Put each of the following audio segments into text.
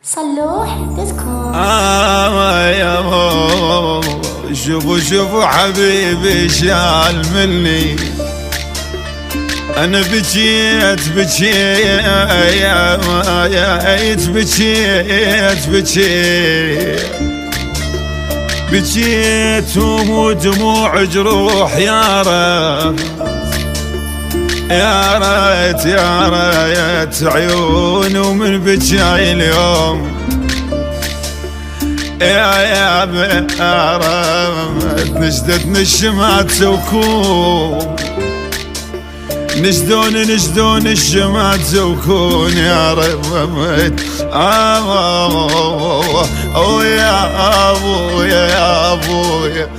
صلوح دوت يا شوفوا حبيبي شال مني. انا بكيت بكيت ودموع جروح يا رب، يا ريت عيون ومن بكاي اليوم يا رب. نشدتني الشمات وكون نشدون الشمات وكون يا رب. يا ابويا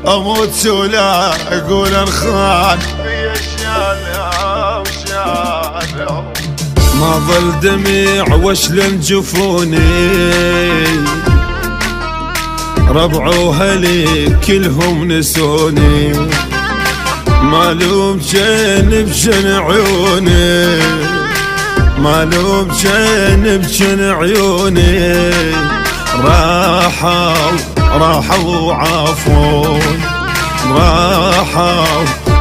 اموت ولا اقول انخان في شال ما ظل دميع واشلم جفوني. ربع وهلي كلهم نسوني، مالوم بجن عيوني، مالوم بجن عيوني. راحوا وعافون،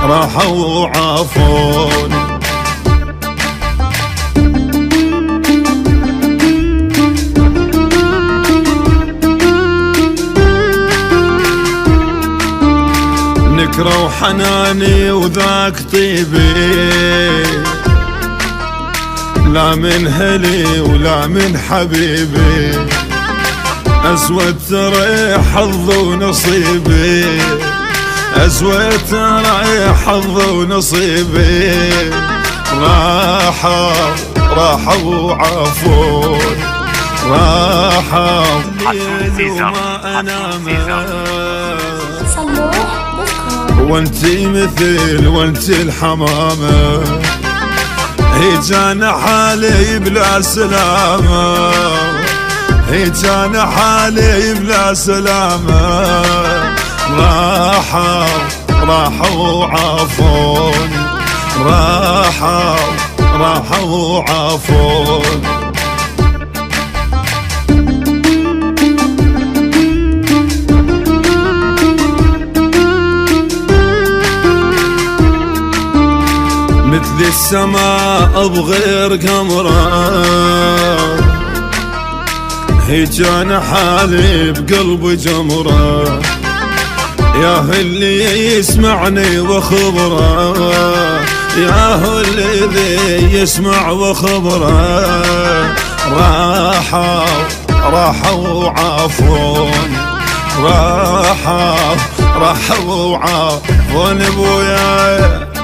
راحوا وعافون. نكرة وحناني وذاك طيبي، لا من هلي ولا من حبيبي. أسود ترى حظ ونصيبي، أسود ترى حظ ونصيبي. راحوا وعافون، راحوا وما أنام. وانتي وانتي الحمامة، هيجانا حالي بلا سلامة، هيجانا حالي بلا سلامة. راحوا وعافون، راحوا وعافون. مثل السماء بغير قمره، هيجانا حالي بقلب جمره. يا اللي يسمعني وخبره، يا اللي يسمع وخبره. راحوا وعافون، راحوا وعافون. ابويا